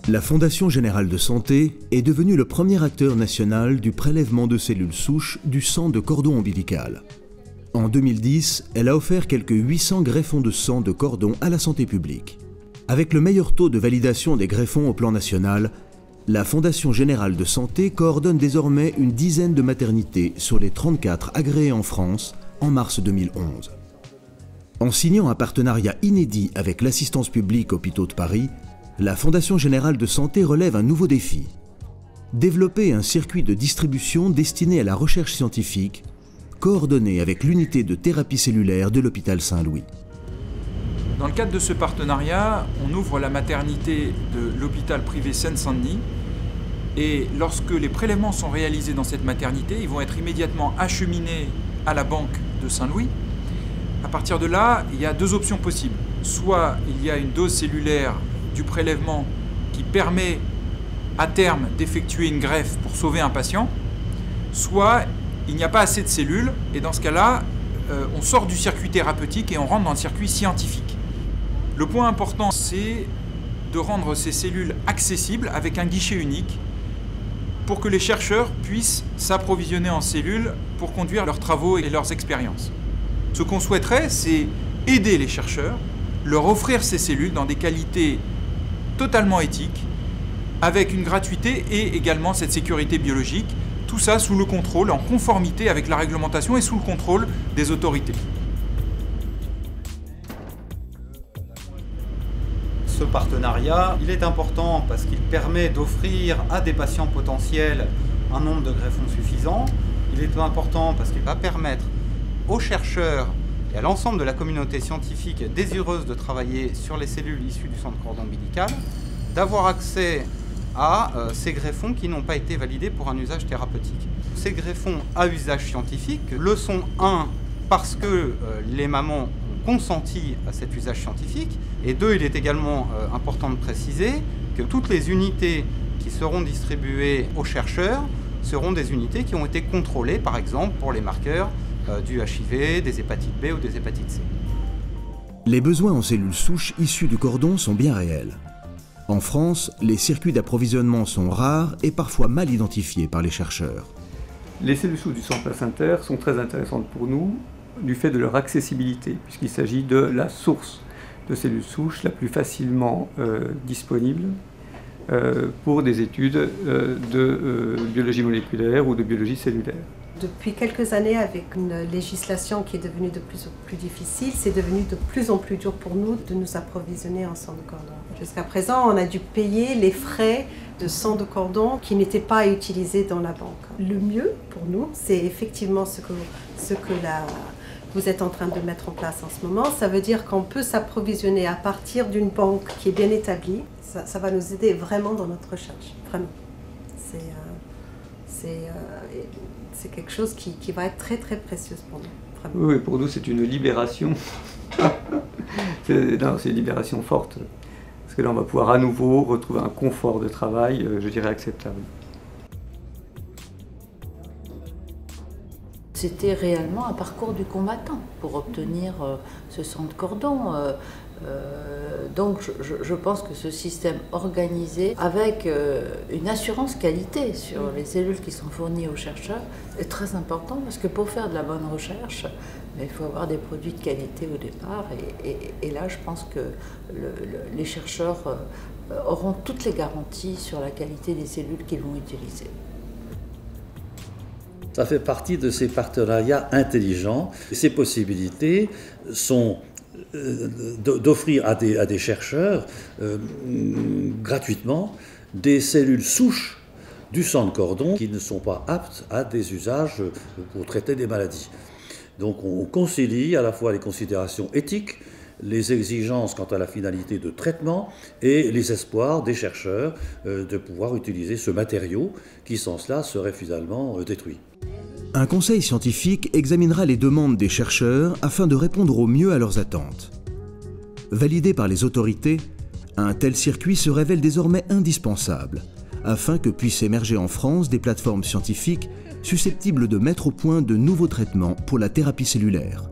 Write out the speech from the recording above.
La Fondation Générale de Santé est devenue le premier acteur national du prélèvement de cellules souches du sang de cordon ombilical. En 2010, elle a offert quelques 800 greffons de sang de cordon à la santé publique. Avec le meilleur taux de validation des greffons au plan national, la Fondation Générale de Santé coordonne désormais une dizaine de maternités sur les 34 agréées en France en mars 2011. En signant un partenariat inédit avec l'Assistance publique Hôpitaux de Paris, la Fondation Générale de Santé relève un nouveau défi. Développer un circuit de distribution destiné à la recherche scientifique, coordonné avec l'unité de thérapie cellulaire de l'hôpital Saint-Louis. Dans le cadre de ce partenariat, on ouvre la maternité de l'hôpital privé Seine-Saint-Denis. Et lorsque les prélèvements sont réalisés dans cette maternité, ils vont être immédiatement acheminés à la banque de Saint-Louis. À partir de là, il y a deux options possibles. Soit il y a une dose cellulaire du prélèvement qui permet à terme d'effectuer une greffe pour sauver un patient, soit il n'y a pas assez de cellules et dans ce cas-là, on sort du circuit thérapeutique et on rentre dans le circuit scientifique. Le point important, c'est de rendre ces cellules accessibles avec un guichet unique pour que les chercheurs puissent s'approvisionner en cellules pour conduire leurs travaux et leurs expériences. Ce qu'on souhaiterait, c'est aider les chercheurs, leur offrir ces cellules dans des qualités totalement éthiques, avec une gratuité et également cette sécurité biologique, tout ça sous le contrôle, en conformité avec la réglementation et sous le contrôle des autorités. Ce partenariat, il est important parce qu'il permet d'offrir à des patients potentiels un nombre de greffons suffisant. Il est important parce qu'il va permettre aux chercheurs et à l'ensemble de la communauté scientifique désireuse de travailler sur les cellules issues du sang de cordon ombilical, d'avoir accès à ces greffons qui n'ont pas été validés pour un usage thérapeutique. Ces greffons à usage scientifique le sont, parce que les mamans ont consenti à cet usage scientifique, et deux, il est également important de préciser que toutes les unités qui seront distribuées aux chercheurs seront des unités qui ont été contrôlées, par exemple pour les marqueurs du HIV, des hépatites B ou des hépatites C. Les besoins en cellules souches issues du cordon sont bien réels. En France, les circuits d'approvisionnement sont rares et parfois mal identifiés par les chercheurs. Les cellules souches du sang placentaire sont très intéressantes pour nous du fait de leur accessibilité, puisqu'il s'agit de la source de cellules souches la plus facilement disponible pour des études de biologie moléculaire ou de biologie cellulaire. Depuis quelques années, avec une législation qui est devenue de plus en plus difficile, c'est devenu de plus en plus dur pour nous de nous approvisionner en sang de cordon. Jusqu'à présent, on a dû payer les frais de sang de cordon qui n'étaient pas utilisés dans la banque. Le mieux pour nous, c'est effectivement ce que vous êtes en train de mettre en place en ce moment. Ça veut dire qu'on peut s'approvisionner à partir d'une banque qui est bien établie. Ça va nous aider vraiment dans notre recherche, vraiment. C'est quelque chose qui va être très très précieux pour nous. Vraiment. Oui, pour nous c'est une libération. C'est une libération forte. Parce que là on va pouvoir à nouveau retrouver un confort de travail, je dirais, acceptable. C'était réellement un parcours du combattant pour obtenir ce sang de cordon. Donc je pense que ce système organisé avec une assurance qualité sur les cellules qui sont fournies aux chercheurs est très important parce que pour faire de la bonne recherche, il faut avoir des produits de qualité au départ et là je pense que les chercheurs auront toutes les garanties sur la qualité des cellules qu'ils vont utiliser. Ça fait partie de ces partenariats intelligents. Ces possibilités sont d'offrir à des chercheurs gratuitement des cellules souches du sang de cordon qui ne sont pas aptes à des usages pour traiter des maladies. Donc on concilie à la fois les considérations éthiques, les exigences quant à la finalité de traitement et les espoirs des chercheurs de pouvoir utiliser ce matériau qui sans cela serait finalement détruit. Un conseil scientifique examinera les demandes des chercheurs afin de répondre au mieux à leurs attentes. Validé par les autorités, un tel circuit se révèle désormais indispensable afin que puissent émerger en France des plateformes scientifiques susceptibles de mettre au point de nouveaux traitements pour la thérapie cellulaire.